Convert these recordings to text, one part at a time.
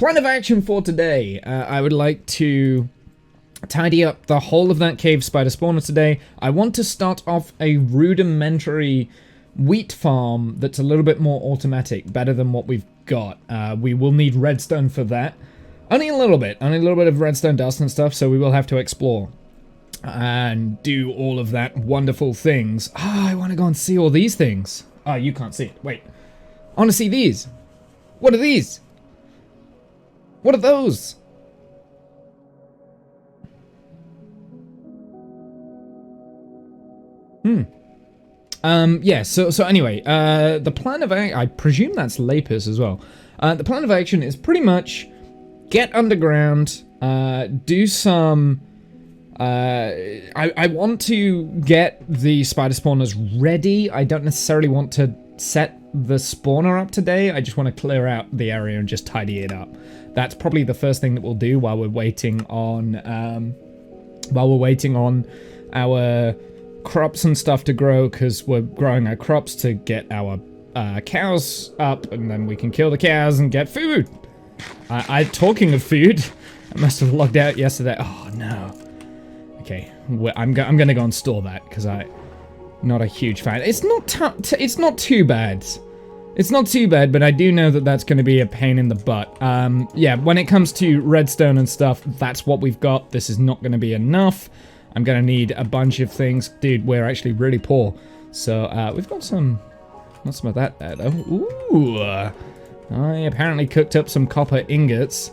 Plan of action for today. I would like to tidy up the whole of that cave spider spawner today. I want to start off a rudimentary wheat farm that's a little bit more automatic, better than what we've got. We will need redstone for that. Only a little bit of redstone dust and stuff, so we will have to explore and do all of that wonderful things. I want to go and see all these things. Oh, you can't see it. Wait. I want to see these. What are these? What are those? Yeah, so anyway, the plan of action, I presume that's Lapis as well. The plan of action is pretty much get underground, do some, I want to get the spider spawners ready. I don't necessarily want to set the spawner up today. I just want to clear out the area and just tidy it up. That's probably the first thing that we'll do while we're waiting on, our crops and stuff to grow, because we're growing our crops to get our cows up, and then we can kill the cows and get food. Talking of food, I must have logged out yesterday. Oh no. Okay, I'm gonna go and store that because I'm not a huge fan. It's not too bad. It's not too bad, but I do know that that's going to be a pain in the butt. Yeah, when it comes to redstone and stuff, that's what we've got. This is not going to be enough. I'm going to need a bunch of things. Dude, we're actually really poor. So, we've got some... Not some of that there, though. Ooh. I apparently cooked up some copper ingots.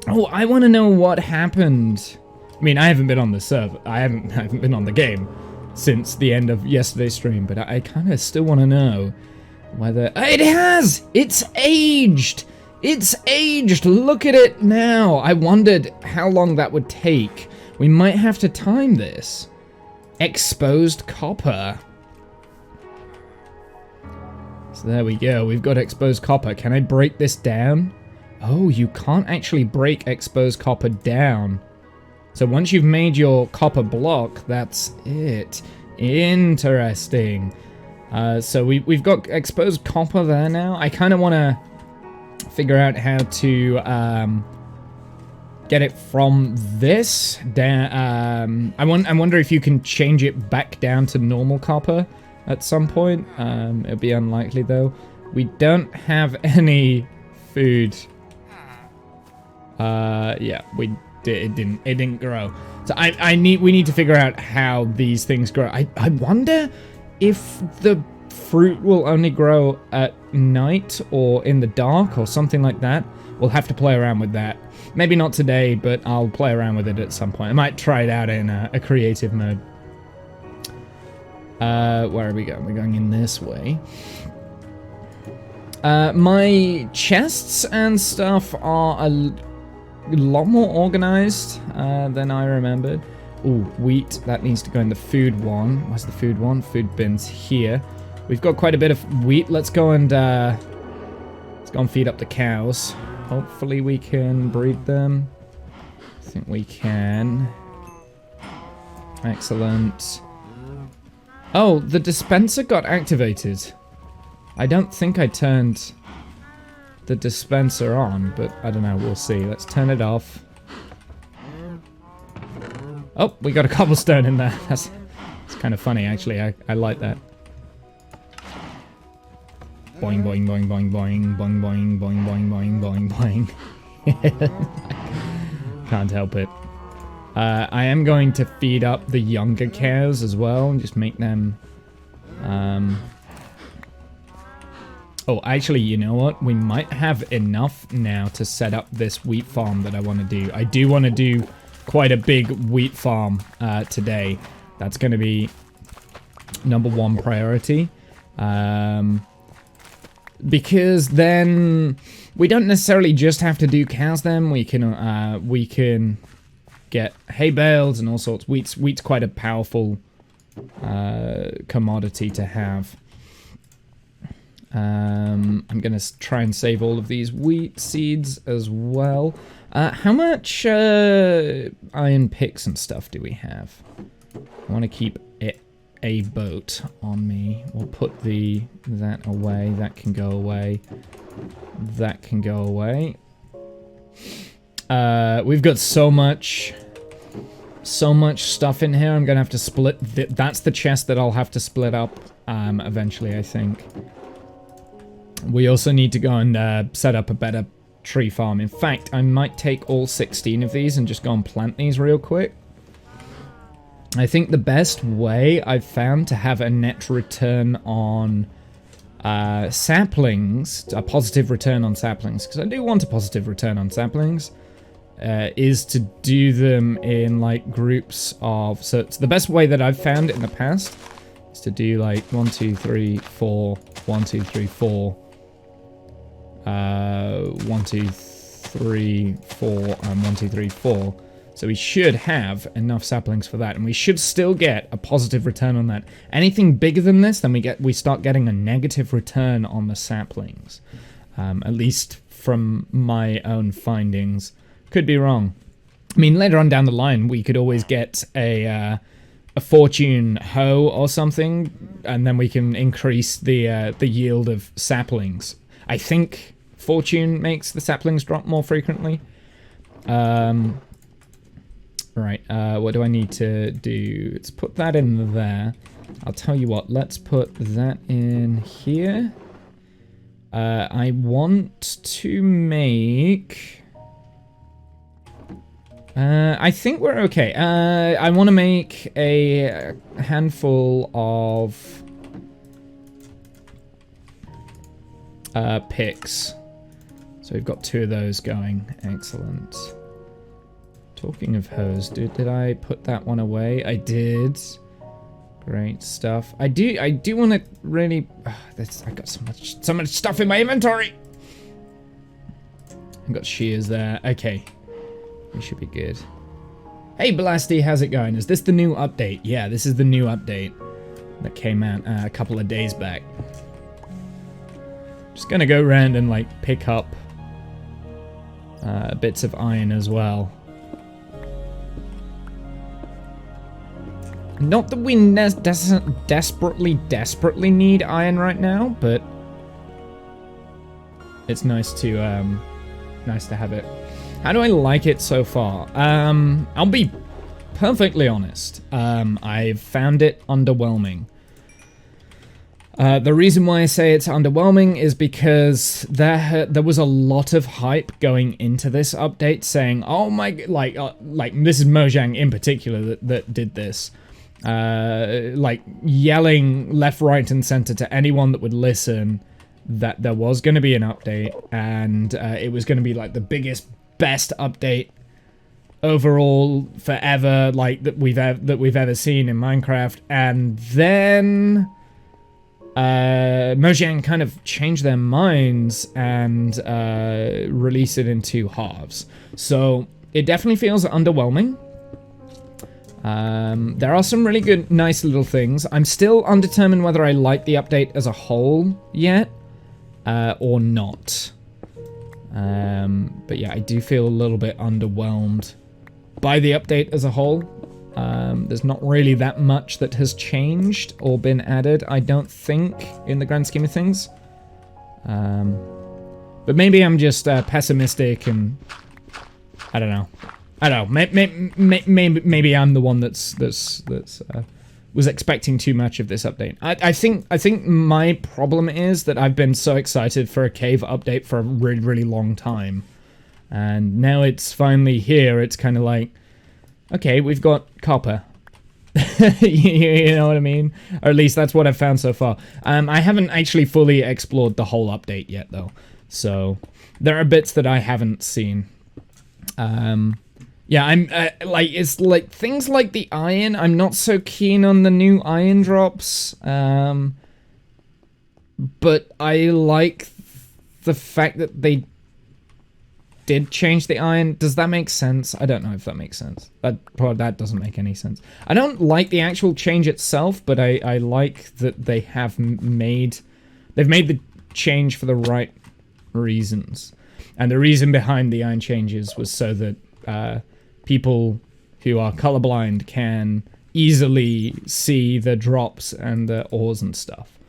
Oh, I want to know what happened. I mean, I haven't been on the server. I haven't been on the game since the end of yesterday's stream, but I kind of still want to know whether... It has! It's aged! It's aged! Look at it now! I wondered how long that would take. We might have to time this. Exposed copper. So there we go. We've got exposed copper. Can I break this down? Oh, you can't actually break exposed copper down. So once you've made your copper block, that's it. Interesting. So we've got exposed copper there now. I kind of want to figure out how to get it from this down. I wonder if you can change it back down to normal copper at some point. It'll be unlikely though. We don't have any food. Yeah, it didn't grow. So we need to figure out how these things grow. I wonder if the fruit will only grow at night or in the dark or something like that. We'll have to play around with that. Maybe not today, but I'll play around with it at some point. I might try it out in a creative mode. Where are we going? We're going in this way. My chests and stuff are a lot more organized than I remembered. Ooh, wheat. That needs to go in the food one. Where's the food one? Food bin's here. We've got quite a bit of wheat. Let's go and feed up the cows. Hopefully we can breed them. I think we can. Excellent. Oh, the dispenser got activated. I don't think I turned the dispenser on, but I don't know. We'll see. Let's turn it off. Oh, we got a cobblestone in there. That's kind of funny, actually. I like that. Boing, boing, boing, boing, boing, boing, boing, boing, boing, boing, boing, boing. Can't help it. I am going to feed up the younger cows as well and just make them... Oh, actually, you know what? We might have enough now to set up this wheat farm that I want to do. I do want to do quite a big wheat farm today. That's going to be #1 priority. Because then we don't necessarily just have to do cows then. We can get hay bales and all sorts. Wheat's quite a powerful commodity to have. I'm going to try and save all of these wheat seeds as well. How much iron picks and stuff do we have? I want to keep a boat on me. We'll put that away. That can go away. That can go away. We've got so much stuff in here. I'm gonna have to split. That's the chest that I'll have to split up eventually, I think. We also need to go and set up a better tree farm. In fact, I might take all 16 of these and just go and plant these real quick. I think the best way I've found to have a net return on saplings, a positive return on saplings, because I do want a positive return on saplings, is to do them in like groups of, so it's the best way that I've found it in the past is to do like 1 2 3 4 1 2 3 4 1 2 3 4 and 1 2 3 4. So we should have enough saplings for that, and we should still get a positive return on that. Anything bigger than this, then we start getting a negative return on the saplings. At least from my own findings. Could be wrong. I mean, later on down the line, we could always get a fortune hoe or something, and then we can increase the yield of saplings. I think fortune makes the saplings drop more frequently. Right, what do I need to do? Let's put that in there. I'll tell you what, let's put that in here. I want to make... I think we're okay. I want to make a handful of picks. So we've got 2 of those going. Excellent. Talking of hose, did I put that one away? I did. Great stuff. I do want to really... I got so much stuff in my inventory! I've got shears there. Okay. We should be good. Hey Blasty, how's it going? Is this the new update? Yeah, this is the new update that came out a couple of days back. Just gonna go around and like pick up bits of iron as well. Not that we desperately need iron right now, but it's nice to have it. How do I like it so far? I'll be perfectly honest. I've found it underwhelming. The reason why I say it's underwhelming is because there was a lot of hype going into this update, saying, "Oh my," like this is Mojang in particular that did this. Like yelling left, right, and center to anyone that would listen that there was going to be an update, and it was going to be like the biggest, best update overall forever, like that we've ever seen in Minecraft. And then Mojang kind of changed their minds and released it in 2 halves. So it definitely feels underwhelming. There are some really good, nice little things. I'm still undetermined whether I like the update as a whole yet, or not. But yeah, I do feel a little bit underwhelmed by the update as a whole. There's not really that much that has changed or been added, I don't think, in the grand scheme of things. But maybe I'm just pessimistic and I don't know. Maybe I'm the one that's was expecting too much of this update. I think my problem is that I've been so excited for a cave update for a really, really long time, and now it's finally here. It's kind of like, okay, we've got copper. You know what I mean? Or at least that's what I've found so far. I haven't actually fully explored the whole update yet, though, so there are bits that I haven't seen. Yeah, I'm, it's like, things like the iron, I'm not so keen on the new iron drops, but I like the fact that they did change the iron. Does that make sense? I don't know if that makes sense. That doesn't make any sense. I don't like the actual change itself, but I like that they have made the change for the right reasons. And the reason behind the iron changes was so that, people who are colorblind can easily see the drops and the ores and stuff.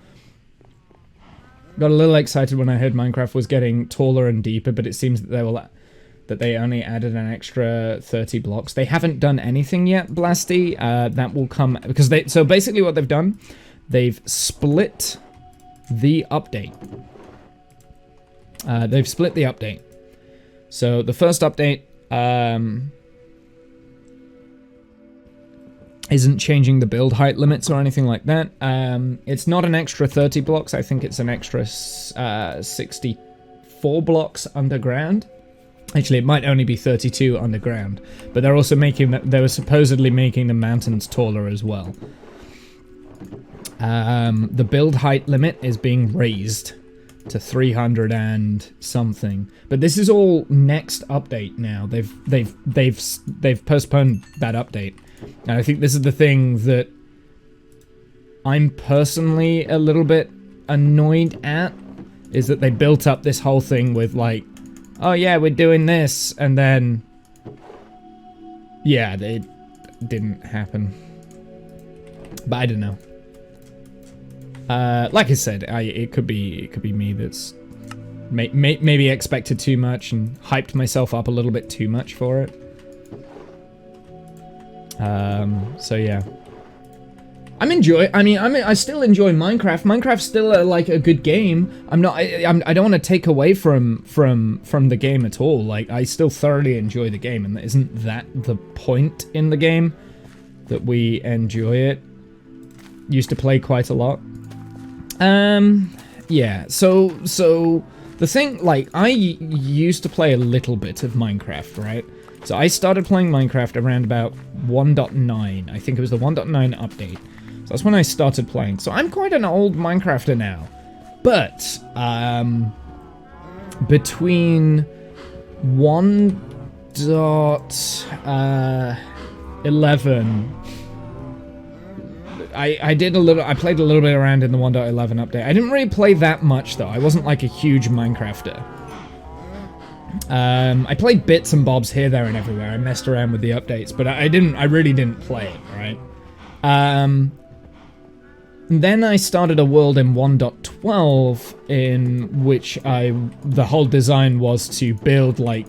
Got a little excited when I heard Minecraft was getting taller and deeper, but it seems that they will that they only added an extra 30 blocks. They haven't done anything yet, Blasty. That will come because so basically what they've done, they've split the update. So the first update isn't changing the build height limits or anything like that. It's not an extra 30 blocks. I think it's an extra 64 blocks underground. Actually, it might only be 32 underground, but they're also they were supposedly making the mountains taller as well. The build height limit is being raised to 300 and something, but this is all next update now. They've postponed that update, and I think this is the thing that I'm personally a little bit annoyed at, is that they built up this whole thing with like, oh yeah, we're doing this, and then yeah, it didn't happen. But I don't know. Like I said, it could be me that's maybe expected too much and hyped myself up a little bit too much for it. So yeah, I still enjoy Minecraft. Minecraft's still like a good game. I don't want to take away from the game at all. Like, I still thoroughly enjoy the game, and isn't that the point in the game, that we enjoy it? Used to play quite a lot. Yeah, so the thing, like, I used to play a little bit of Minecraft, right? So I started playing Minecraft around about 1.9. I think it was the 1.9 update. So that's when I started playing. So I'm quite an old Minecrafter now. But, between 1.11... I played a little bit around in the 1.11 update. I didn't really play that much, though. I wasn't like a huge Minecrafter. I played bits and bobs here, there, and everywhere. I messed around with the updates, but I really didn't play it, right? Then I started a world in 1.12 in which the whole design was to build, like,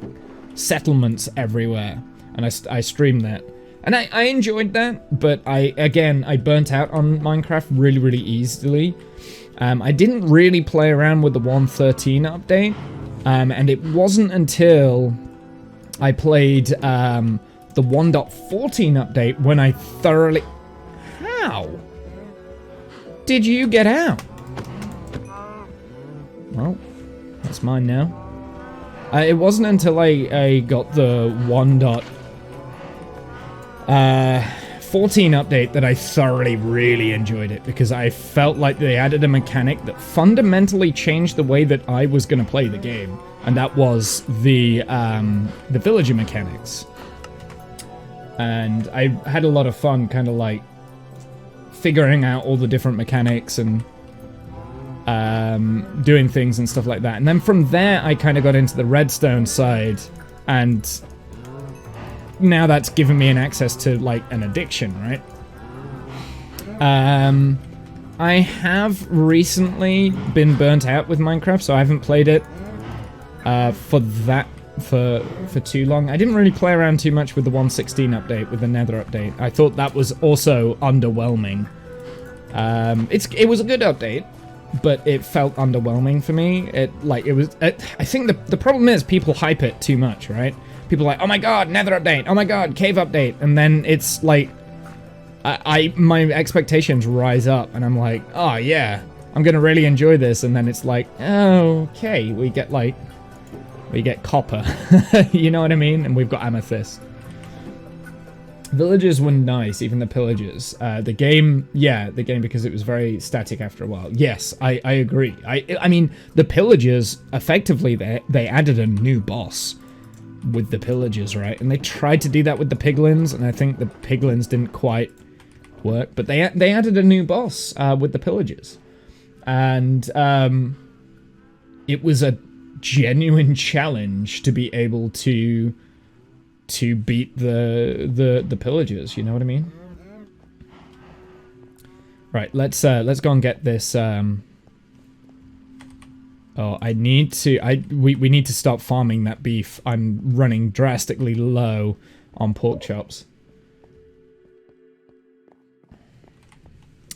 settlements everywhere. And I streamed that. And I enjoyed that, but I burnt out on Minecraft really, really easily. I didn't really play around with the 1.13 update, and it wasn't until I played the 1.14 update when I thoroughly... How did you get out? Well, that's mine now. It wasn't until I got the 1.14 update that I thoroughly really enjoyed it, because I felt like they added a mechanic that fundamentally changed the way that I was going to play the game, and that was the villager mechanics. And I had a lot of fun kind of like figuring out all the different mechanics and doing things and stuff like that. And then from there I kind of got into the redstone side, and now that's given me an access to, like, an addiction, right? I have recently been burnt out with Minecraft, so I haven't played it for too long. I didn't really play around too much with the 1.16 update, with the Nether update. I thought that was also underwhelming. It was a good update, but it felt underwhelming for me. I think the problem is people hype it too much, right? People are like, oh my god, Nether update, oh my god, cave update, and then it's like, my expectations rise up, and I'm like, oh yeah, I'm gonna really enjoy this, and then it's like, oh, okay, we get copper, you know what I mean? And we've got amethyst. Villagers were nice, even the pillagers. The game, because it was very static after a while. Yes, I agree. I mean, the pillagers, effectively, they added a new boss with the pillagers, right? And they tried to do that with the piglins, and I think the piglins didn't quite work, but they added a new boss with the pillagers, and it was a genuine challenge to be able to beat the pillagers, you know what I mean? Right, let's go and get this Oh, I need to... We need to stop farming that beef. I'm running drastically low on pork chops.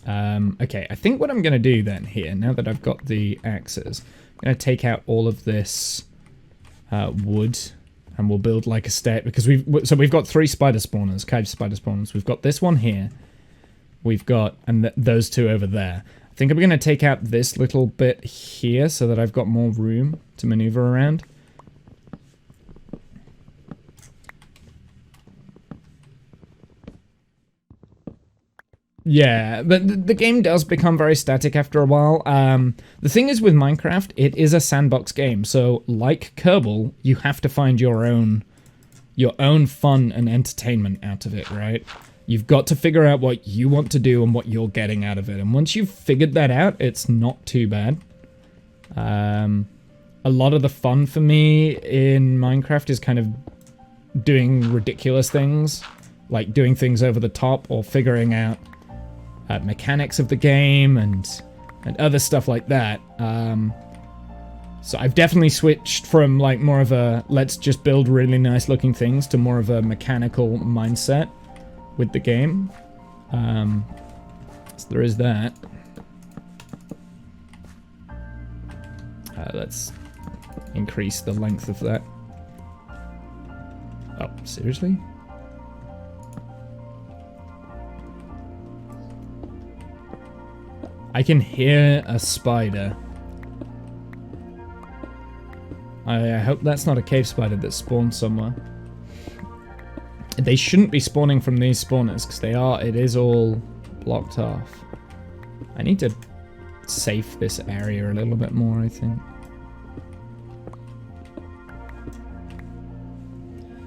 Okay, I think what I'm going to do then here, now that I've got the axes, I'm going to take out all of this wood, and we'll build like a stair, because we've got 3 spider spawners, cave spider spawners. We've got this one here, we've got, and those 2 over there. I think I'm going to take out this little bit here so that I've got more room to maneuver around. Yeah, but the game does become very static after a while. The thing is with Minecraft, it is a sandbox game, so like Kerbal, you have to find your own fun and entertainment out of it, right? You've got to figure out what you want to do and what you're getting out of it, and once you've figured that out, it's not too bad. A lot of the fun for me in Minecraft is kind of doing ridiculous things, like doing things over the top or figuring out mechanics of the game and other stuff like that. So I've definitely switched from like more of a let's just build really nice looking things to more of a mechanical mindset with the game. So there is that. Let's increase the length of that. Oh, seriously? I can hear a spider. I hope that's not a cave spider that spawned somewhere. They shouldn't be spawning from these spawners, because it is all blocked off. I need to safe this area a little bit more, I think.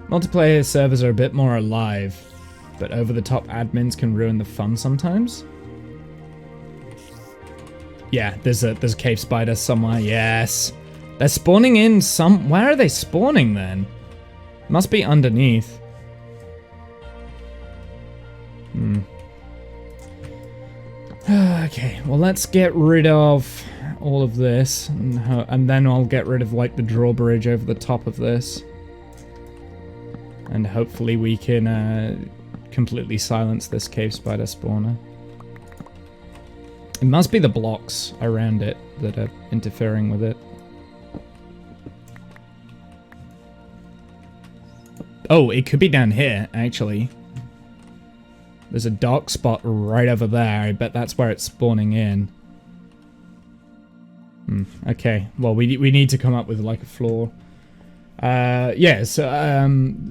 Multiplayer servers are a bit more alive, but over-the-top admins can ruin the fun sometimes. Yeah, there's a cave spider somewhere. Yes, they're spawning in some. Where are they spawning then? Must be underneath. Okay, well let's get rid of all of this, and then I'll get rid of like the drawbridge over the top of this, and hopefully we can completely silence this cave spider spawner. It must be the blocks around it that are interfering with it. Oh, it could be down here, actually. There's a dark spot right over there. I bet that's where it's spawning in. Okay, well, we need to come up with, like, a floor. Yeah, so,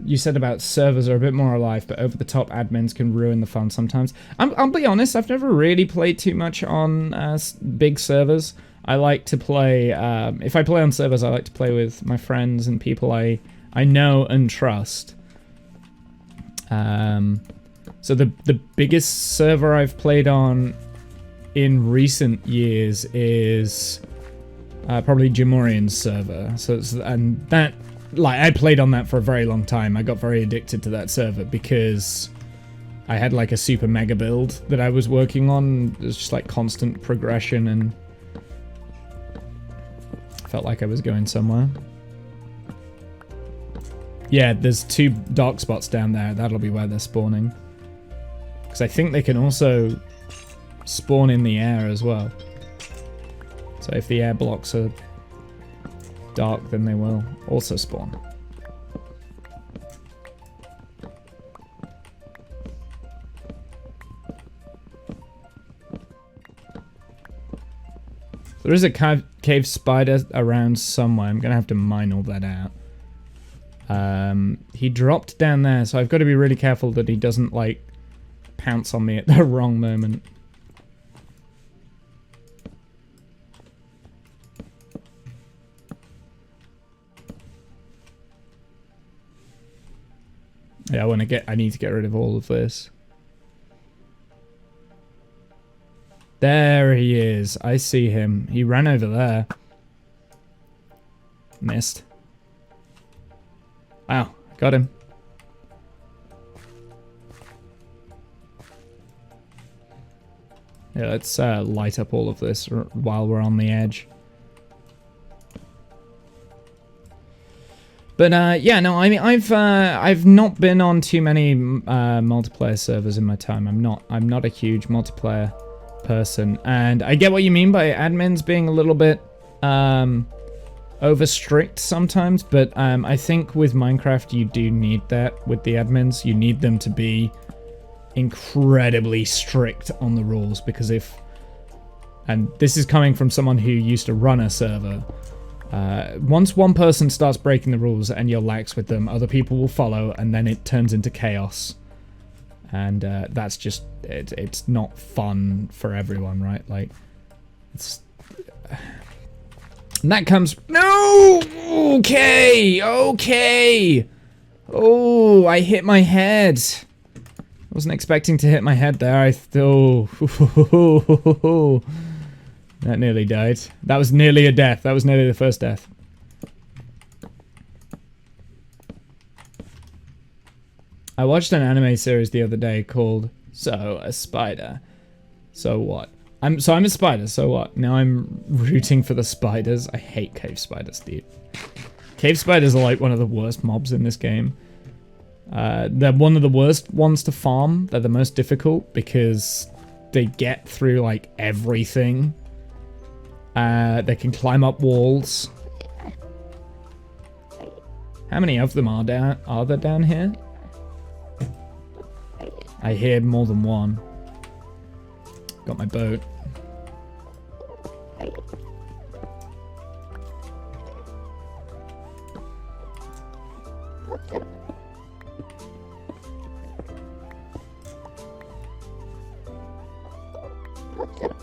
you said about servers are a bit more alive, but over-the-top admins can ruin the fun sometimes. I'll be honest, I've never really played too much on big servers. I like to play, if I play on servers, I like to play with my friends and people I know and trust. So the biggest server I've played on in recent years is probably Jamorian's server. And that, like, I played on that for a very long time. I got very addicted to that server because I had like a super mega build that I was working on. It was just like constant progression and felt like I was going somewhere. Yeah, there's 2 dark spots down there. That'll be where they're spawning. Because I think they can also spawn in the air as well. So if the air blocks are dark, then they will also spawn. There is a cave spider around somewhere. I'm going to have to mine all that out. He dropped down there, so I've got to be really careful that he doesn't, like, pounce on me at the wrong moment. Yeah, I need to get rid of all of this. There he is. I see him. He ran over there. Missed. Wow, got him. Yeah, let's light up all of this while we're on the edge. But yeah, no, I mean, I've not been on too many multiplayer servers in my time. I'm not a huge multiplayer person, and I get what you mean by admins being a little bit over strict sometimes. But I think with Minecraft you do need that with the admins. You need them to be incredibly strict on the rules, because if, and this is coming from someone who used to run a server. Once one person starts breaking the rules and you're lax with them, other people will follow, and then it turns into chaos. And that's just, it's not fun for everyone, right? Like, it's... And that comes... No! Okay! Okay! Oh, I hit my head. I wasn't expecting to hit my head there. I still... That nearly died. That was nearly a death. That was nearly the first death. I watched an anime series the other day called So a Spider. So what? I'm a spider, so what? Now I'm rooting for the spiders. I hate cave spiders, dude. Cave spiders are like one of the worst mobs in this game. They're one of the worst ones to farm. They're the most difficult because they get through like everything. They can climb up walls. How many of them are there down here? I hear more than one. Got my boat.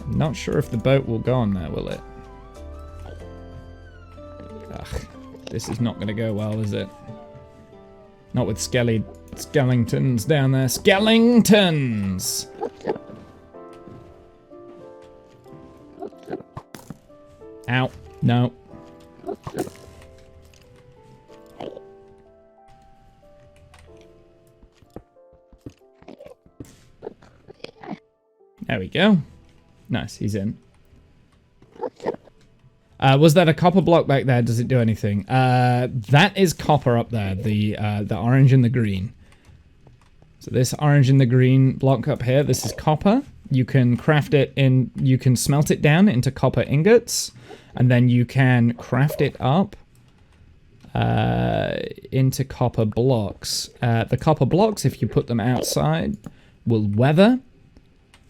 I'm not sure if the boat will go on there, will it? Ugh, this is not going to go well, is it? Not with skeletons down there. Skeletons! Ow. No. There we go. Nice, he's in. Was that a copper block back there? Does it do anything? That is copper up there. The orange and the green. So this orange and the green block up here, this is copper. You can craft it in, you can smelt it down into copper ingots, and then you can craft it up into copper blocks. The copper blocks, if you put them outside, will weather,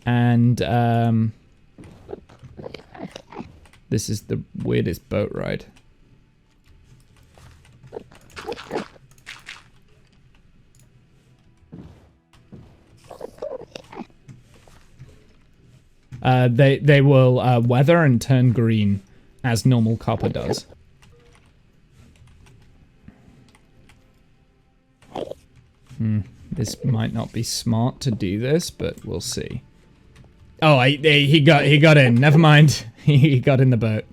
and this is the weirdest boat ride. They will weather and turn green as normal copper does. This might not be smart to do this, but we'll see. Oh, he got in. Never mind. He got in the boat.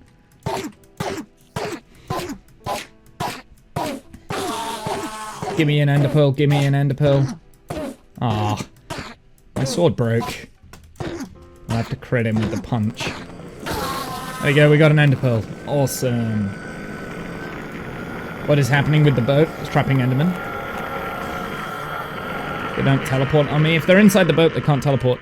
Give me an ender pearl. Give me an ender pearl. Ah, my sword broke. I'll have to crit him with the punch. There we go, we got an ender pearl. Awesome. What is happening with the boat? It's trapping endermen. They don't teleport on me. If they're inside the boat, they can't teleport.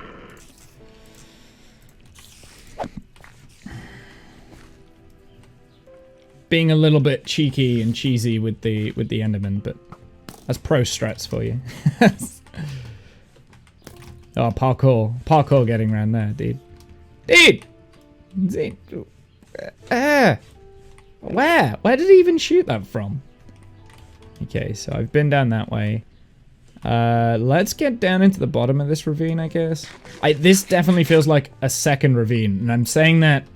Being a little bit cheeky and cheesy with the enderman, but that's pro strats for you. Oh, parkour. Parkour getting around there, dude. Dude! Where? Where did he even shoot that from? Okay, so I've been down that way. Let's get down into the bottom of this ravine, I guess. This definitely feels like a second ravine, and I'm saying that...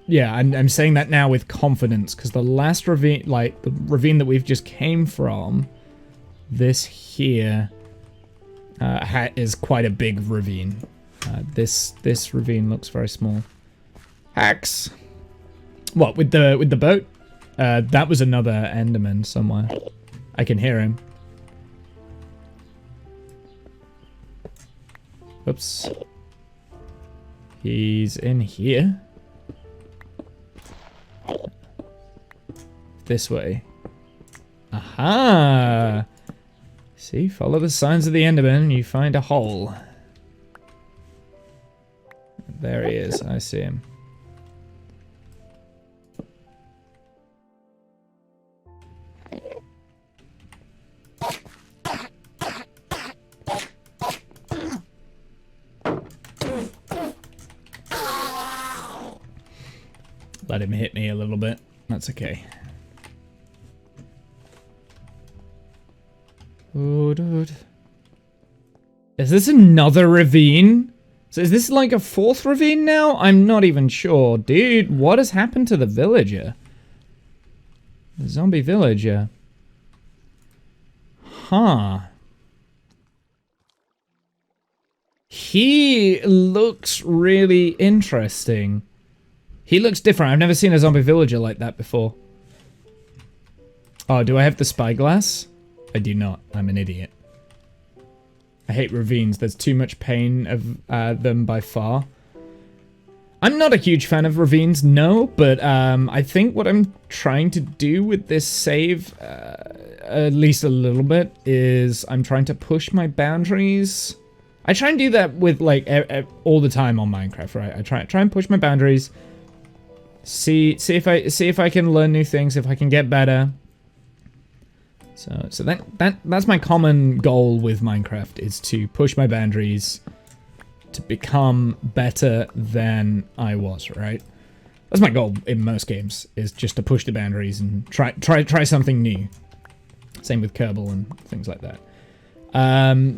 yeah, I'm saying that now with confidence, because the last ravine, like, the ravine that we've just came from, this here... is quite a big ravine. This ravine looks very small. Hacks. What, with the boat? That was another enderman somewhere. I can hear him. Oops. He's in here. This way. Aha! See, follow the signs of the Enderman, you find a hole. There he is, I see him. Let him hit me a little bit. That's okay. Oh, dude. Is this another ravine? So is this like a 4th ravine now? I'm not even sure. Dude, what has happened to the villager? The zombie villager. Huh. He looks really interesting. He looks different. I've never seen a zombie villager like that before. Oh, do I have the spyglass? I do not. I'm an idiot. I hate ravines. There's too much pain of them by far. I'm not a huge fan of ravines, no, but I think what I'm trying to do with this save, at least a little bit, is I'm trying to push my boundaries. I try and do that with like all the time on Minecraft, right? I try and push my boundaries. See if I can learn new things, if I can get better. So that's my common goal with Minecraft, is to push my boundaries to become better than I was, right? That's my goal in most games, is just to push the boundaries and try something new. Same with Kerbal and things like that.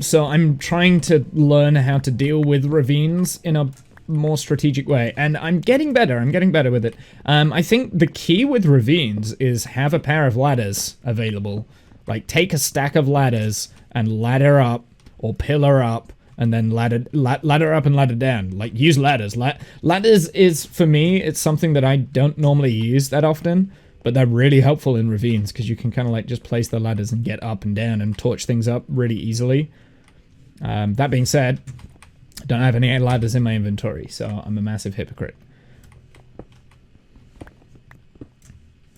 So I'm trying to learn how to deal with ravines in a more strategic way, and I'm getting better. I'm getting better with it. I think the key with ravines is have a pair of ladders available. Like, take a stack of ladders and ladder up or pillar up, and then ladder up and ladder down. Like, use ladders. Ladders is, for me, it's something that I don't normally use that often, but they're really helpful in ravines because you can kind of like just place the ladders and get up and down and torch things up really easily. That being said, I don't have any ladders in my inventory, so I'm a massive hypocrite.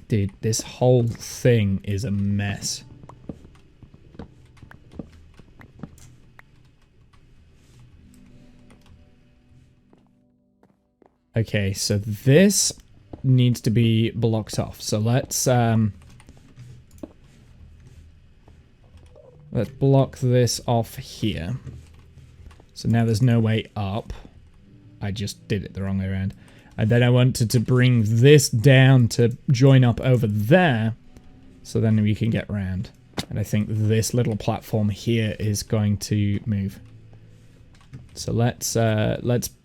Dude, this whole thing is a mess. Okay, so this needs to be blocked off. So let's block this off here. So now there's no way up. I just did it the wrong way around. And then I wanted to bring this down to join up over there, so then we can get around. And I think this little platform here is going to move. So let's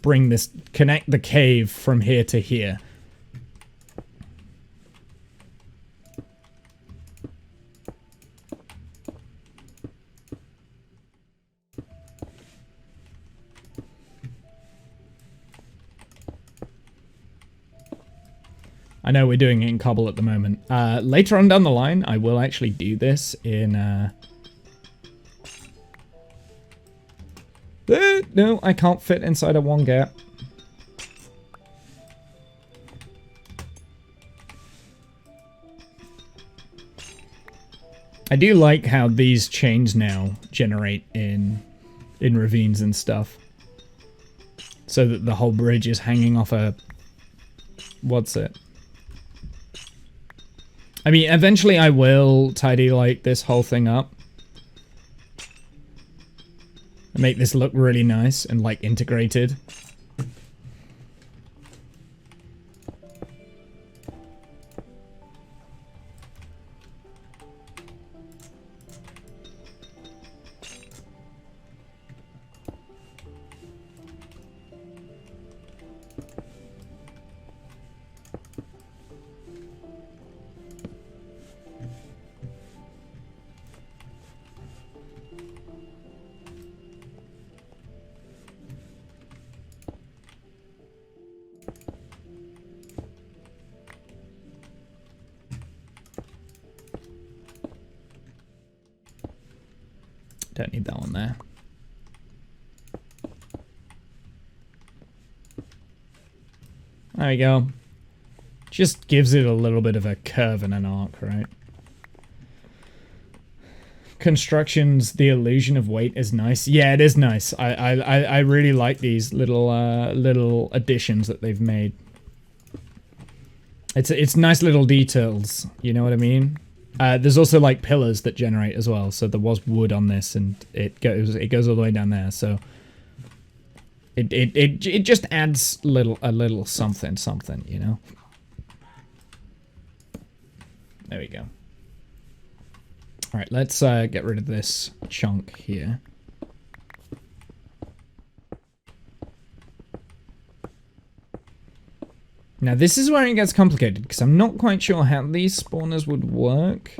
bring this, connect the cave from here to here. I know we're doing it in cobble at the moment. Later on down the line, I will actually do this in... no, I can't fit inside of one gap. I do like how these chains now generate in ravines and stuff. So that the whole bridge is hanging off a... What's it? I mean, eventually I will tidy, like, this whole thing up. And make this look really nice and, like, integrated. Don't need that one there. There we go. Just gives it a little bit of a curve and an arc, right? Construction's The Illusion of Weight is nice. Yeah, it is nice. I really like these little little additions that they've made. It's nice little details, you know what I mean? There's also like pillars that generate as well. So there was wood on this, and it goes all the way down there. So it just adds a little something, you know. There we go. All right, let's get rid of this chunk here. Now this is where it gets complicated, because I'm not quite sure how these spawners would work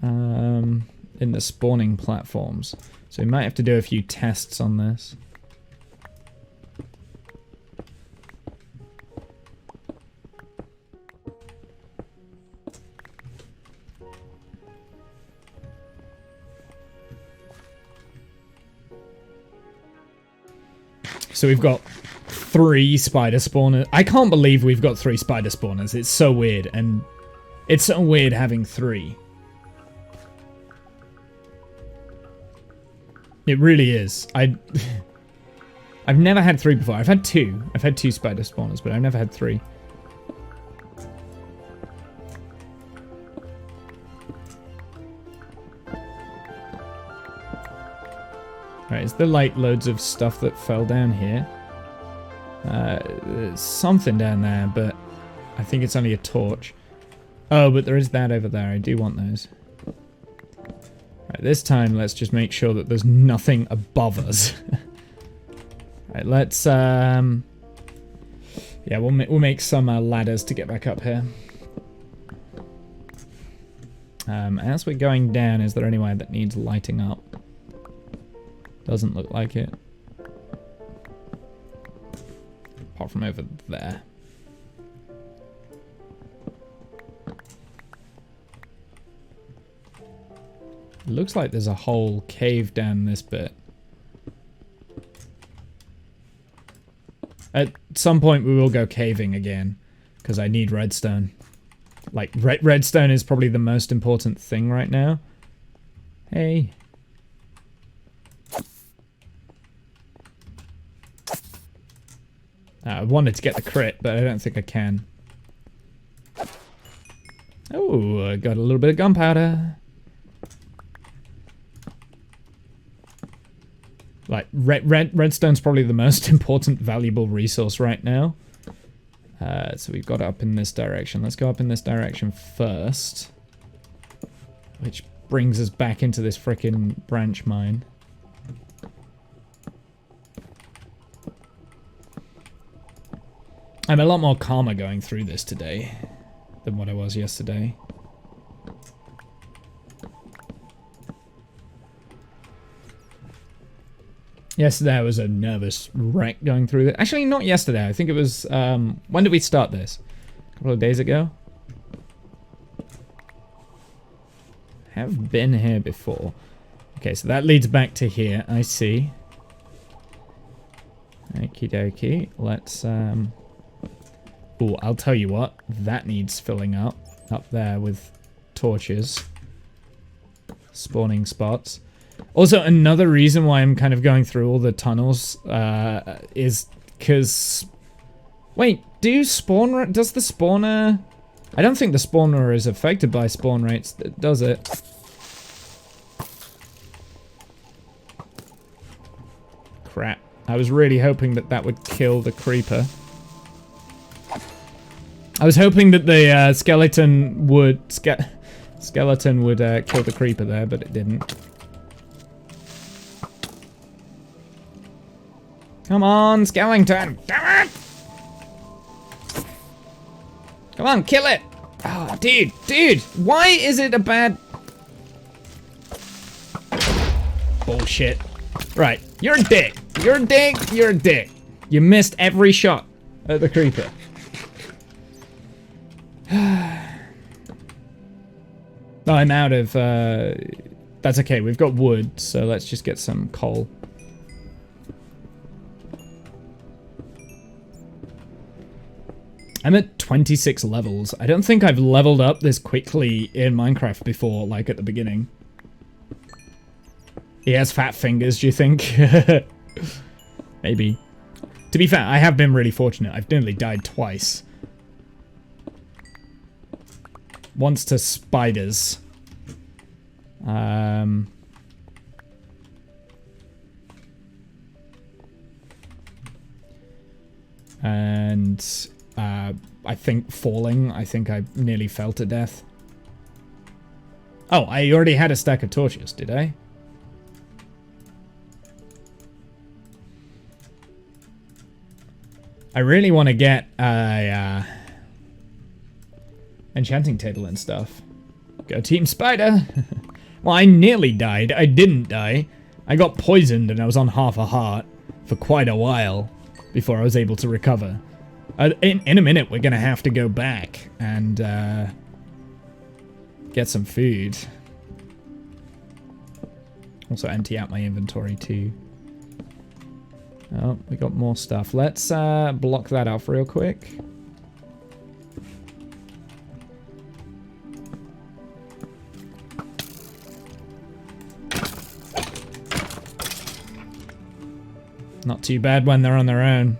in the spawning platforms. So we might have to do a few tests on this. So we've got 3 spider spawners. I can't believe we've got 3 spider spawners. It's so weird, and it's so weird having 3. It really is. I've never had 3 before. I've had 2. I've had 2 spider spawners, but I've never had 3. Right, is there like loads of stuff that fell down here? There's something down there, but I think it's only a torch. Oh, but there is that over there. I do want those. Right, this time let's just make sure that there's nothing above us. Right, let's yeah, we'll make some ladders to get back up here. As we're going down, is there anywhere that needs lighting up? Doesn't look like it. Apart from over there. It looks like there's a whole cave down this bit. At some point we will go caving again, because I need redstone. Like, redstone is probably the most important thing right now. Hey. I wanted to get the crit, but I don't think I can. Oh, I got a little bit of gunpowder. Like, redstone's probably the most important, valuable resource right now. So we've got up in this direction. Let's go up in this direction first. Which brings us back into this frickin' branch mine. I'm a lot more calmer going through this today than what I was yesterday. Yesterday I was a nervous wreck going through it. Actually, not yesterday. I think it was, when did we start this? A couple of days ago? Have been here before. Okay, so that leads back to here. I see. Okie dokie. Let's, oh, I'll tell you what. That needs filling up there with torches. Spawning spots. Also, another reason why I'm kind of going through all the tunnels is because... Wait, does the spawner... I don't think the spawner is affected by spawn rates, does it? Crap. I was really hoping that that would kill the creeper. I was hoping that the skeleton would kill the creeper there, but it didn't. Come on, skeleton! Damn it! Come on, kill it! Oh, dude! Why is it a bad... Bullshit. Right, you're a dick. You're a dick. You missed every shot at the creeper. No, I'm out of, that's okay, we've got wood, so let's just get some coal. I'm at 26 levels. I don't think I've leveled up this quickly in Minecraft before, like at the beginning. He has fat fingers, do you think? Maybe. To be fair, I have been really fortunate. I've nearly died twice. Once to spiders. And I think falling. I think I nearly fell to death. Oh, I already had a stack of torches, did I? I really want to get a enchanting table and stuff. Go Team Spider! Well, I nearly died. I didn't die. I got poisoned and I was on half a heart for quite a while before I was able to recover. In a minute, we're going to have to go back and get some food. Also empty out my inventory too. Oh, we got more stuff. Let's block that off real quick. Not too bad when they're on their own.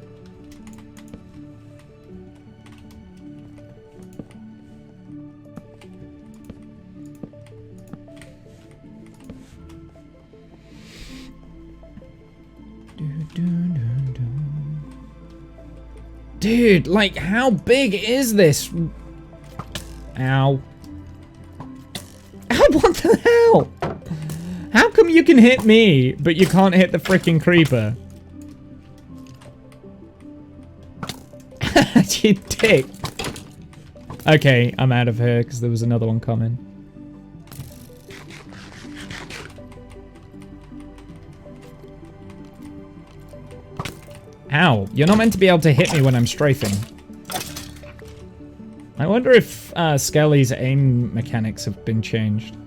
Dude, like, how big is this? Ow. Ow, what the hell? How come you can hit me, but you can't hit the freaking creeper? You dick. Okay, I'm out of here because there was another one coming. Ow, you're not meant to be able to hit me when I'm strafing. I wonder if Skelly's aim mechanics have been changed.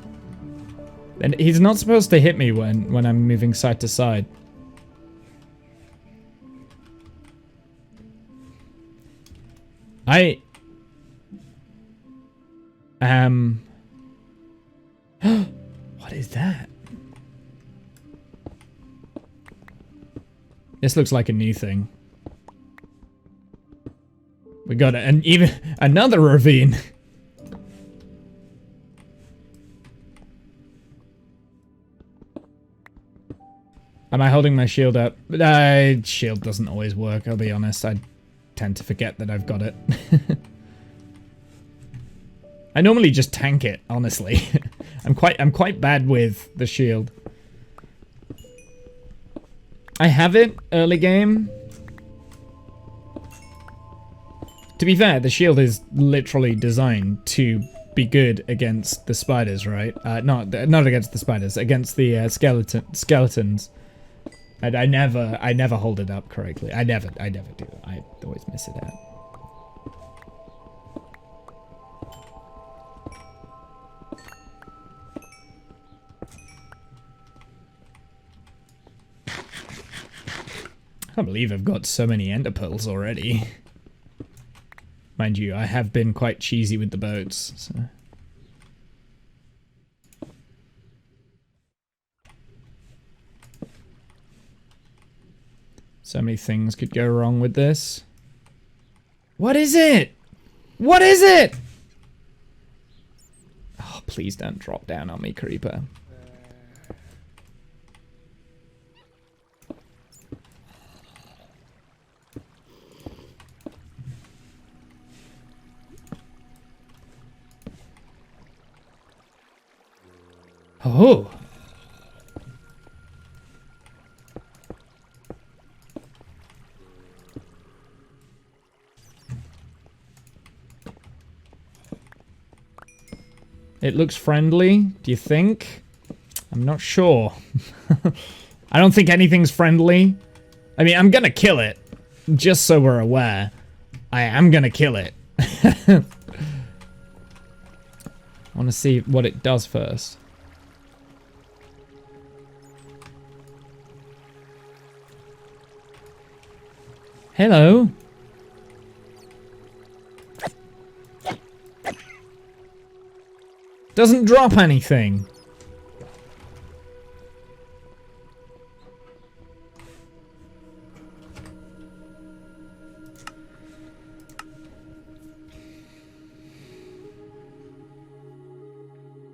And he's not supposed to hit me when I'm moving side to side. What is that? This looks like a new thing. We got even another ravine. Am I holding my shield up? Shield doesn't always work, I'll be honest. I tend to forget that I've got it. I normally just tank it, honestly. I'm quite bad with the shield. I have it early game. To be fair, the shield is literally designed to be good against the spiders, right? Not against the spiders, against the skeletons. And I never hold it up correctly. I never do. I always miss it out. I can't believe I've got so many ender pearls already. Mind you, I have been quite cheesy with the boats, so. So many things could go wrong with this. What is it? What is it? Oh, please don't drop down on me, creeper. Oh. It looks friendly, do you think? I'm not sure. I don't think anything's friendly. I mean, I'm gonna kill it. Just so we're aware. I am gonna kill it. I want to see what it does first. Hello. Doesn't drop anything.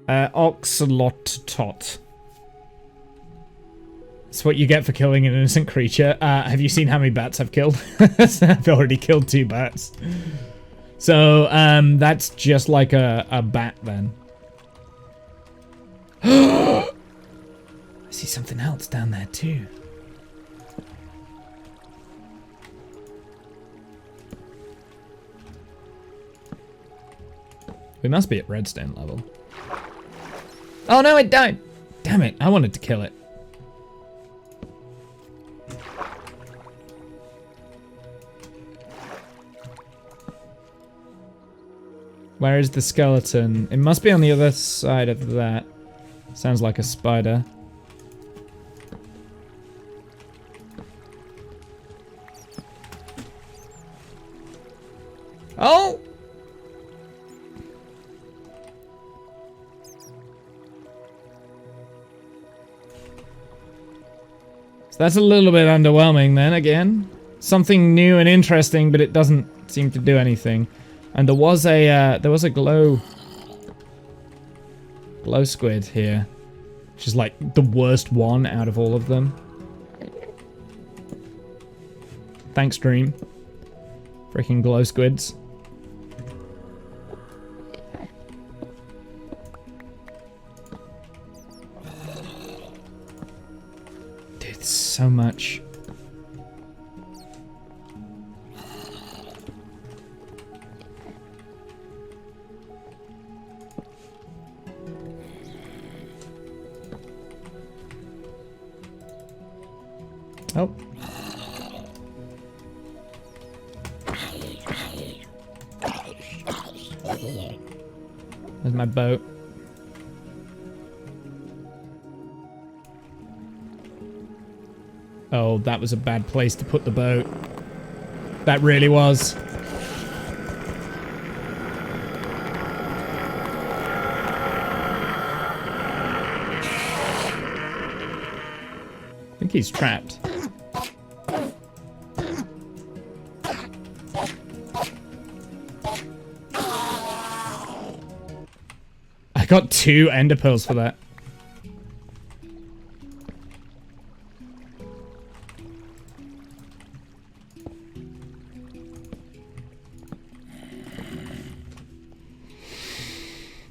Oxalot tot. That's what you get for killing an innocent creature. Have you seen how many bats I've killed? I've already killed 2 bats. So, that's just like a bat then. I see something else down there too. We must be at redstone level. Oh no, it died! Damn it, I wanted to kill it. Where is the skeleton? It must be on the other side of that. Sounds like a spider. Oh! So that's a little bit underwhelming then, again. Something new and interesting, but it doesn't seem to do anything. And there was a glow squid here, which is like the worst one out of all of them. Thanks, Dream. Freaking glow squids. Dude, so much. Oh. There's my boat. Oh, that was a bad place to put the boat. That really was. I think he's trapped. I got 2 ender pearls for that.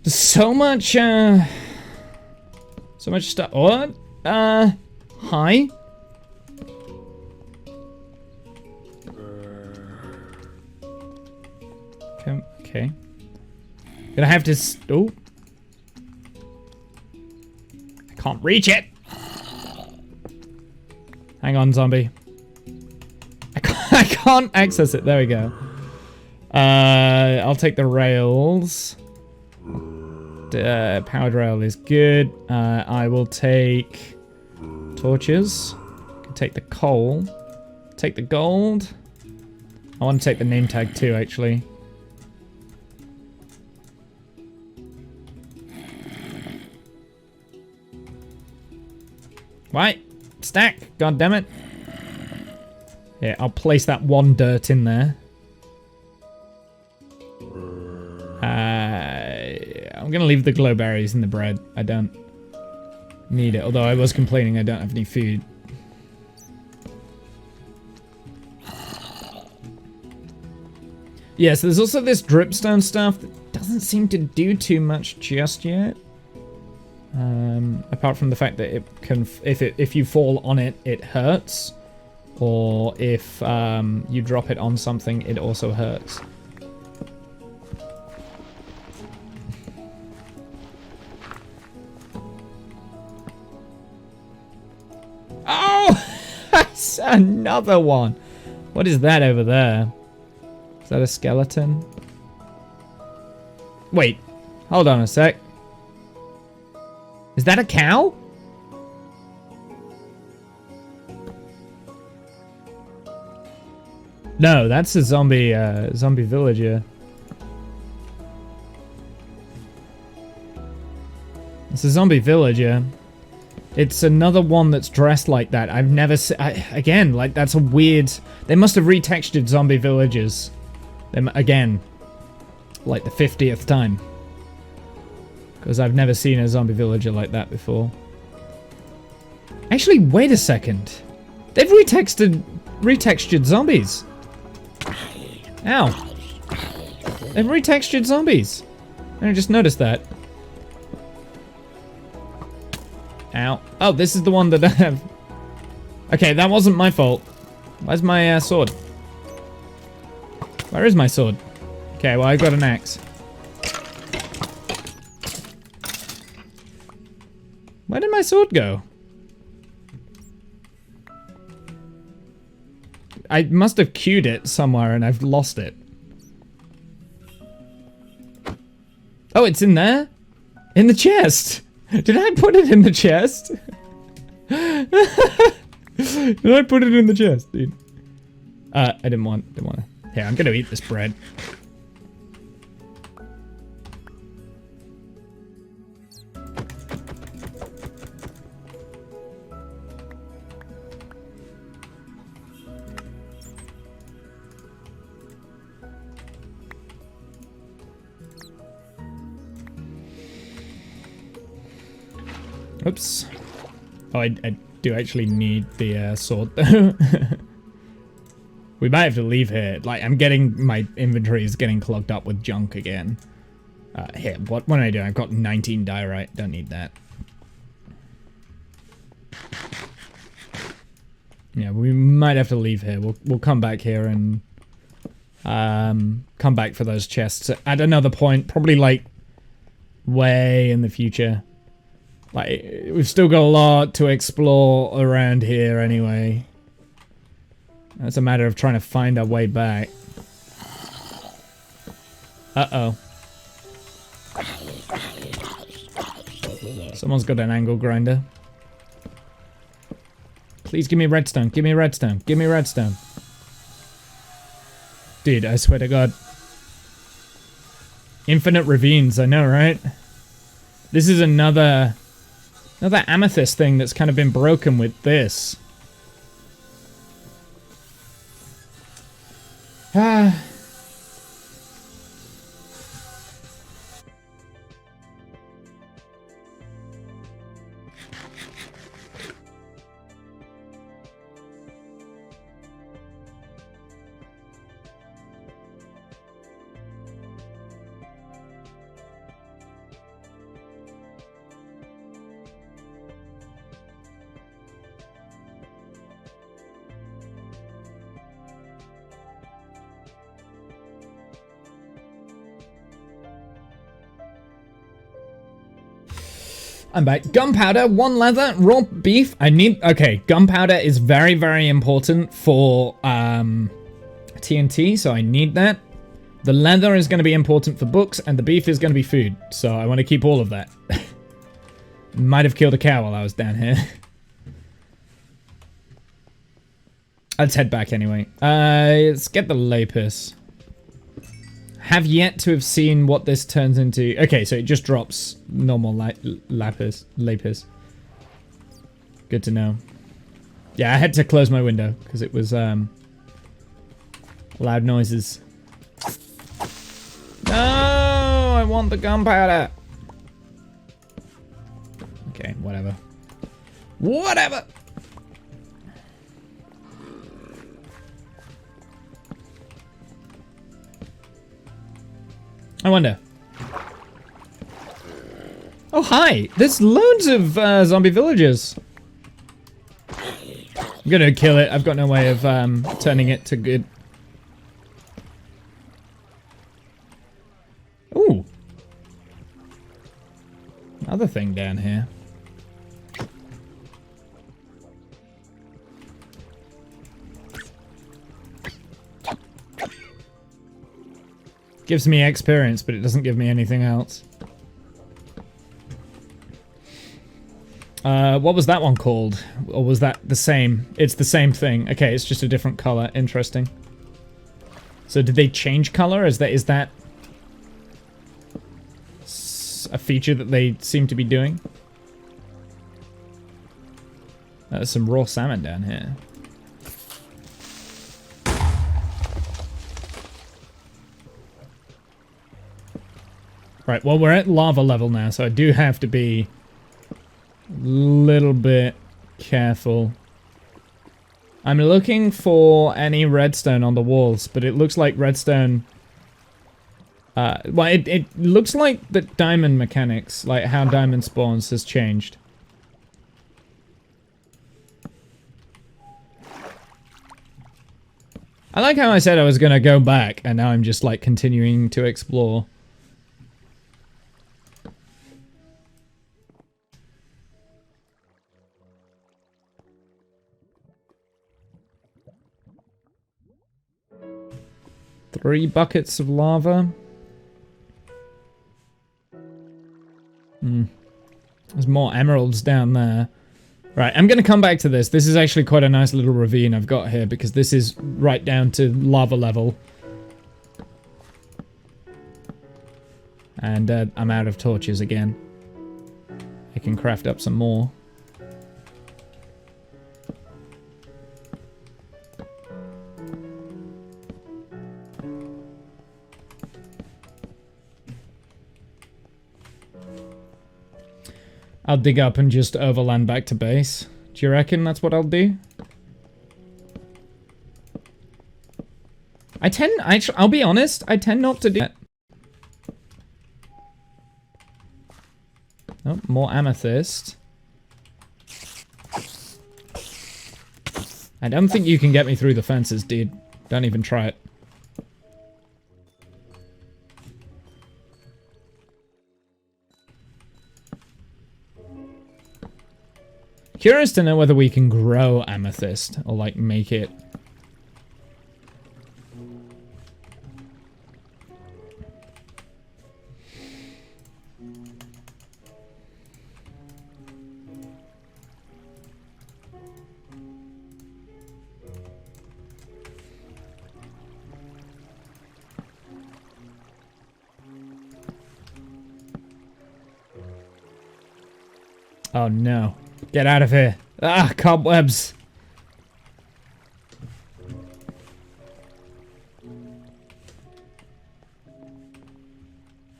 There's so much stuff. What? Hi? Okay. Gonna have to. Oh. I can't reach it. Hang on, zombie. I can't access it. There we go. I'll take the rails. Powered rail is good. I will take torches. Can take the coal. Take the gold. I want to take the name tag too, actually. Right, stack. God damn it. Yeah, I'll place that 1 dirt in there. I'm gonna leave the glow berries in the bread. I don't need it, although I was complaining I don't have any food. Yeah, so there's also this dripstone stuff that doesn't seem to do too much just yet. Apart from the fact that it can, if you fall on it, it hurts, or if you drop it on something, it also hurts. Oh, that's another one. What is that over there? Is that a skeleton? Wait, hold on a sec. Is that a cow? No, that's a zombie zombie villager. a zombie villager. It's another one that's dressed like that. I've never seen... Again, like, that's a weird... They must have retextured zombie villagers. Again. Like the 50th time. Because I've never seen a zombie villager like that before. Actually, wait a second. They've retextured zombies. Ow. They've retextured zombies. I just noticed that. Ow. Oh, this is the one that I have. Okay, that wasn't my fault. Where's my sword? Where is my sword? Okay, well, I got an axe. Where did my sword go? I must have queued it somewhere and I've lost it. Oh, it's in there? In the chest! Did I put it in the chest? Did I put it in the chest, dude? I didn't want to. Here, I'm gonna eat this bread. Oops. Oh, I do actually need the sword though. We might have to leave here. Like, my inventory is getting clogged up with junk again. Here, what am I doing? I've got 19 diorite. Don't need that. Yeah, we might have to leave here. We'll come back here and come back for those chests at another point. Probably like way in the future. Like, we've still got a lot to explore around here anyway. It's a matter of trying to find our way back. Uh-oh. Someone's got an angle grinder. Please give me redstone, give me redstone, give me redstone. Dude, I swear to God. Infinite ravines, I know, right? This is another amethyst thing that's kind of been broken with this. Ah. I'm back. Gunpowder, 1 leather, raw beef. Okay, gunpowder is very, very important for TNT, so I need that. The leather is going to be important for books, and the beef is going to be food, so I want to keep all of that. Might have killed a cow while I was down here. Let's head back anyway. Let's get the lapis. Have yet to have seen what this turns into. Okay, so it just drops normal lapis. Good to know. Yeah, I had to close my window because it was loud noises. No, I want the gunpowder. Okay, whatever. Whatever. I wonder. Oh, hi! There's loads of zombie villagers. I'm gonna kill it. I've got no way of turning it to good. Ooh. Another thing down here. Gives me experience, but it doesn't give me anything else. What was that one called? Or was that the same? It's the same thing. Okay, it's just a different color. Interesting. So did they change color? Is that feature that they seem to be doing. There's some raw salmon down here. Right, well, we're at lava level now, so I do have to be a little bit careful. I'm looking for any redstone on the walls, but it looks like redstone... well, it looks like the diamond mechanics, like how diamond spawns, has changed. I like how I said I was gonna go back, and now I'm just, like, continuing to explore. Three buckets of lava. There's more emeralds down there. Right, I'm going to come back to this. This is actually quite a nice little ravine I've got here because this is right down to lava level. And I'm out of torches again. I can craft up some more. I'll dig up and just overland back to base. Do you reckon that's what I'll do? I'll be honest, I tend not to do that. Oh, more amethyst. I don't think you can get me through the fences, dude. Don't even try it. Curious to know whether we can grow amethyst or like make it. Oh no. Get out of here. Ah, cobwebs.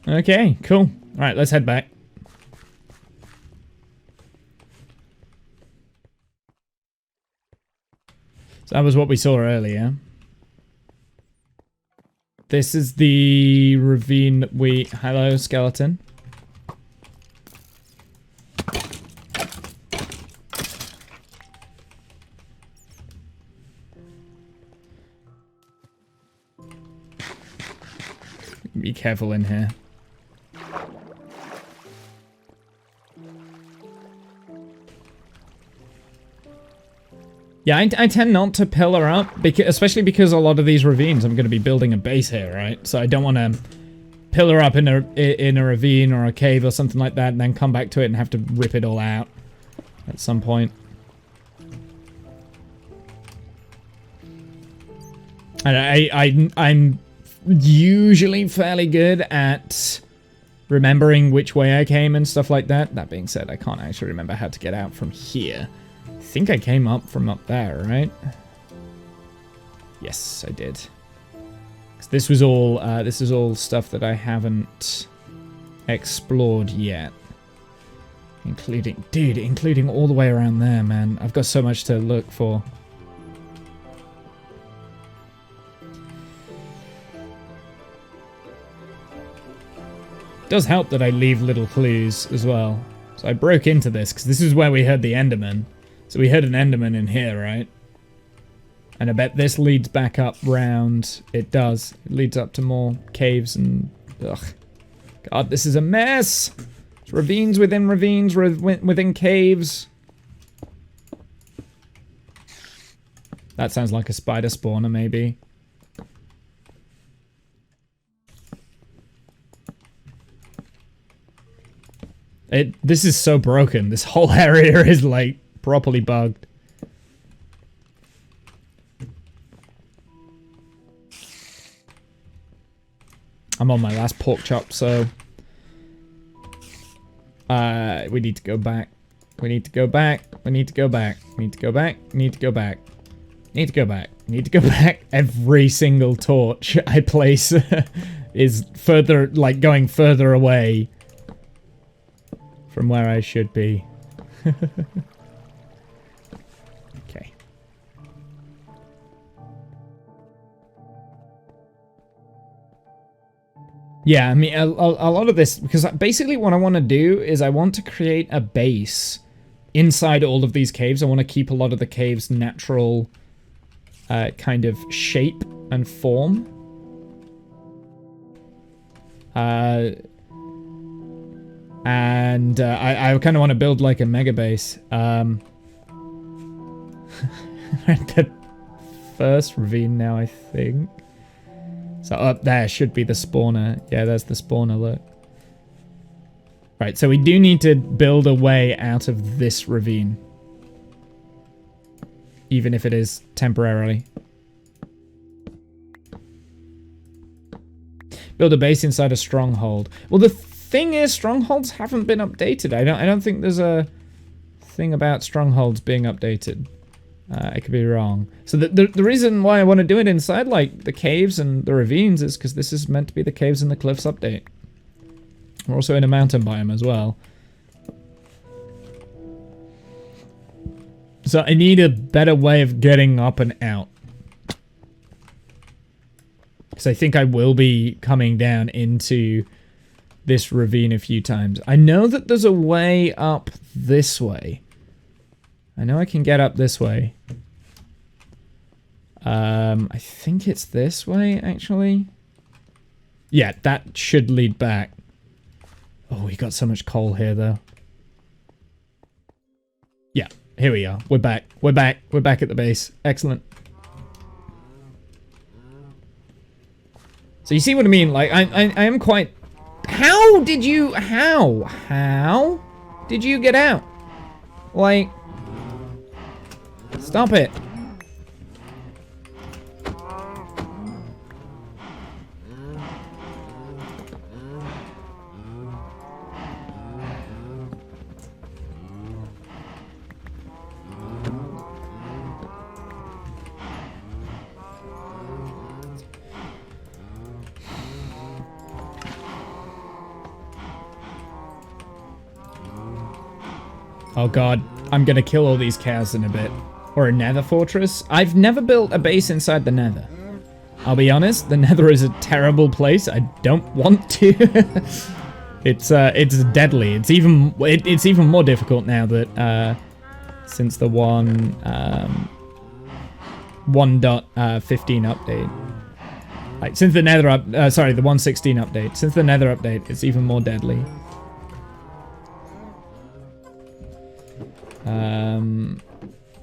Okay, cool. Alright, let's head back. So that was what we saw earlier. This is the ravine that we... Hello, skeleton. Be careful in here. Yeah, I tend not to pillar up, especially because a lot of these ravines, I'm going to be building a base here, right? So I don't want to pillar up in a ravine or a cave or something like that and then come back to it and have to rip it all out at some point. And I'm usually fairly good at remembering which way I came and stuff like that. That being said, I can't actually remember how to get out from here. I think I came up from up there, right? Yes, I did. 'Cause this is all stuff that I haven't explored yet. Including all the way around there, man. I've got so much to look for. It does help that I leave little clues as well. So I broke into this because this is where we heard the Enderman. So we heard an Enderman in here, right? And I bet this leads back up round. It does. It leads up to more caves and... Ugh. God, this is a mess! It's ravines within ravines, within caves. That sounds like a spider spawner, maybe. This is so broken. This whole area is, like, properly bugged. I'm on my last pork chop, so We need to go back. We need to go back. We need to go back. We need to go back. We need to go back. Need to go back. Need to go back. Every single torch I place is further, like, going further away from where I should be. Okay. Yeah, I mean, a lot of this, because basically what I want to do is I want to create a base inside all of these caves. I want to keep a lot of the caves' natural kind of shape and form. And I kind of want to build like a mega base. The first ravine now, I think. So up there should be the spawner. Yeah, there's the spawner, look. Right, so we do need to build a way out of this ravine. Even if it is temporarily. Build a base inside a stronghold. Well, the thing is, strongholds haven't been updated. I don't think there's a thing about strongholds being updated. I could be wrong. So the reason why I want to do it inside, like, the caves and the ravines is because this is meant to be the caves and the cliffs update. We're also in a mountain biome as well. So I need a better way of getting up and out. Because I think I will be coming down into this ravine a few times. I know that there's a way up this way. I know I can get up this way. I think it's this way, actually. Yeah, that should lead back. Oh, we got so much coal here, though. Yeah, here we are. We're back. We're back. We're back at the base. Excellent. So you see what I mean? Like, I am quite... How did you... How did you get out? Like... Stop it. Oh god, I'm gonna kill all these cows in a bit. Or a nether fortress. I've never built a base inside the nether. I'll be honest, the nether is a terrible place. I don't want to. It's deadly. It's even more difficult now that since the 1.15 update. Like since the nether the 1.16 update. Since the nether update, it's even more deadly.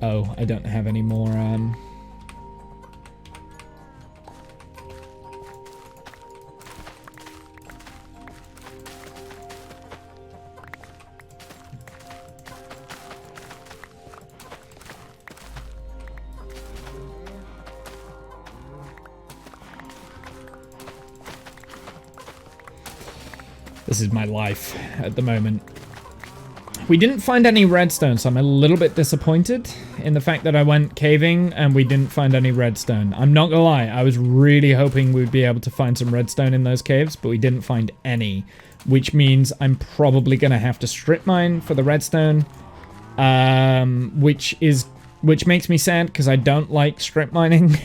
Oh, I don't have any more, This is my life at the moment. We didn't find any redstone, so I'm a little bit disappointed in the fact that I went caving and we didn't find any redstone. I'm not gonna lie, I was really hoping we'd be able to find some redstone in those caves, but we didn't find any, which means I'm probably gonna have to strip mine for the redstone, which makes me sad because I don't like strip mining.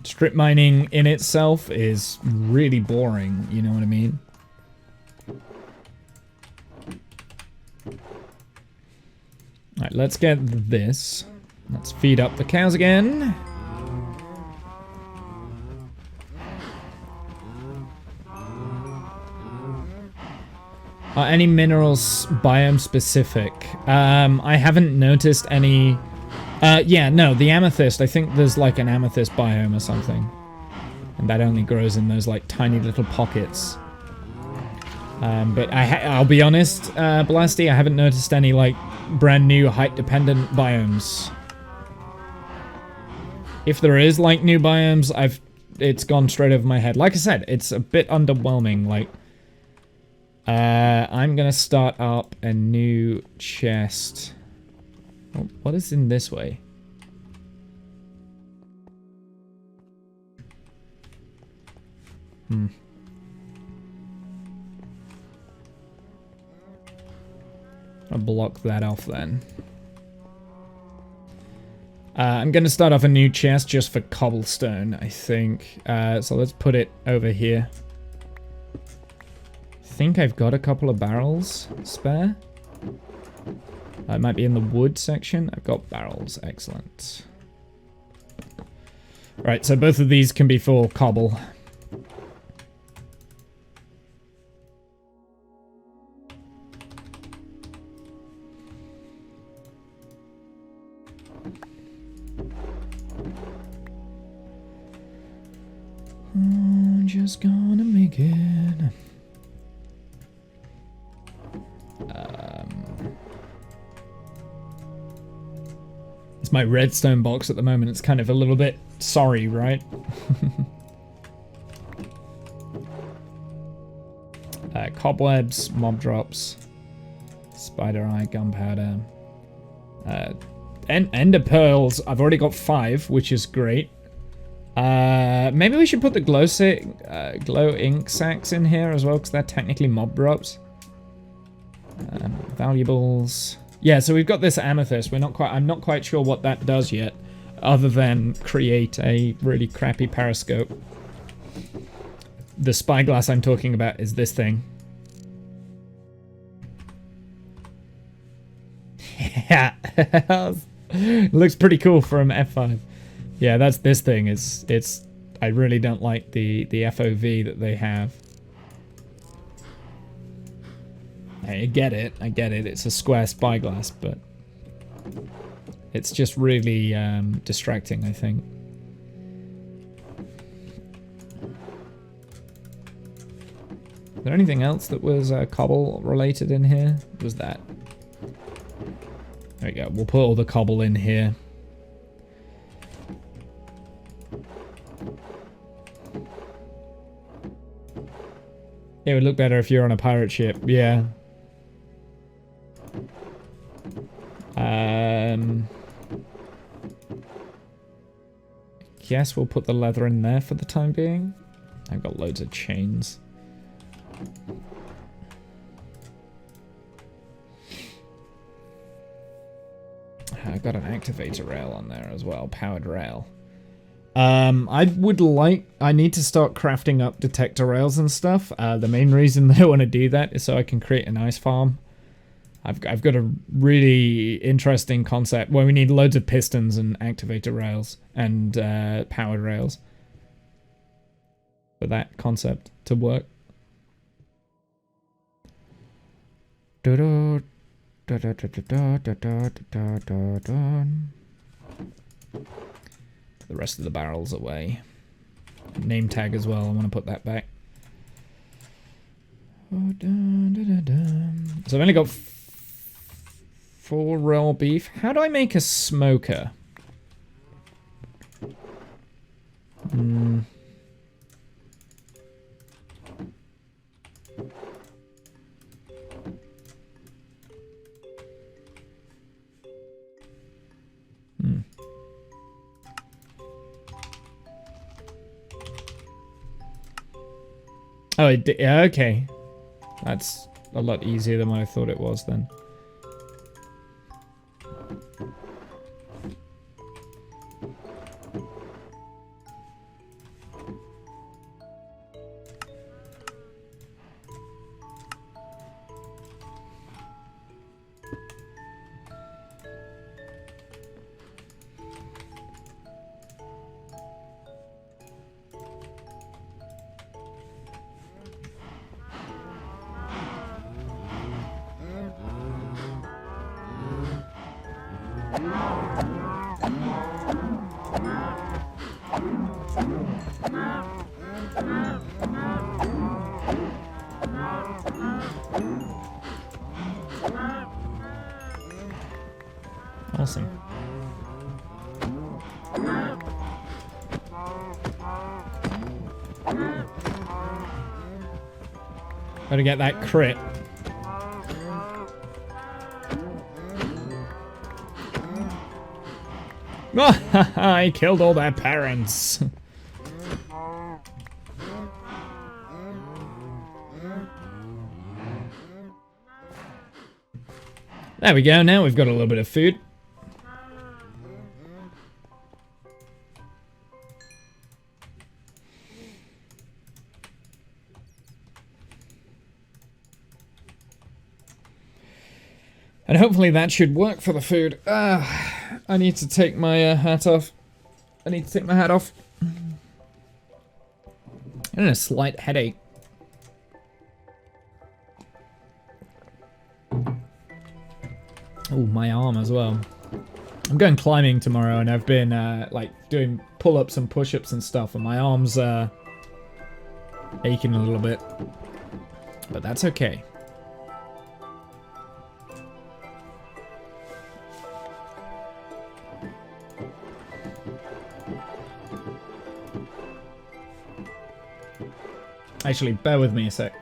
Strip mining in itself is really boring, you know what I mean? Alright, let's get this. Let's feed up the cows again. Are any minerals biome specific? I haven't noticed any... yeah, no, the amethyst, I think there's like an amethyst biome or something. And that only grows in those like tiny little pockets. But I'll be honest, Blasty, I haven't noticed any like brand new height dependent biomes. If there is like new biomes, it's gone straight over my head. Like I said, it's a bit underwhelming. Like, I'm gonna start up a new chest. Oh, what is in this way? I'll block that off then. I'm going to start off a new chest just for cobblestone, I think. So let's put it over here. I think I've got a couple of barrels spare. It might be in the wood section. I've got barrels. Excellent. Right, so both of these can be for cobble. Just gonna make it. It's my redstone box at the moment. It's kind of a little bit sorry, right? Cobwebs, mob drops, spider eye, gunpowder, ender pearls. I've already got 5, which is great. Maybe we should put the glow ink sacks in here as well, because they're technically mob drops. Valuables. Yeah, so we've got this amethyst. I'm not quite sure what that does yet, other than create a really crappy periscope. The spyglass I'm talking about is this thing. Yeah, looks pretty cool from F5. Yeah, that's this thing. I really don't like the FOV that they have. I get it. It's a square spyglass, but it's just really distracting, I think. Is there anything else that was cobble related in here? What was that? There we go. We'll put all the cobble in here. It would look better if you're on a pirate ship, yeah. Guess we'll put the leather in there for the time being. I've got loads of chains. I got an activator rail on there as well, powered rail. I need to start crafting up detector rails and stuff. The main reason that I want to do that is so I can create an ice farm. I've got a really interesting concept where we need loads of pistons and activator rails and powered rails for that concept to work. The rest of the barrels away. Name tag as well. I want to put that back. So I've only got 4 raw beef. How do I make a smoker? Oh, yeah, okay. That's a lot easier than what I thought it was then. Awesome. Gotta get that crit. I killed all their parents. There we go, now we've got a little bit of food. And hopefully that should work for the food. I need to take my hat off. I need to take my hat off. And a slight headache. Oh, my arm as well. I'm going climbing tomorrow, and I've been like doing pull-ups and push-ups and stuff, and my arm's aching a little bit. But that's okay. Actually, bear with me a sec.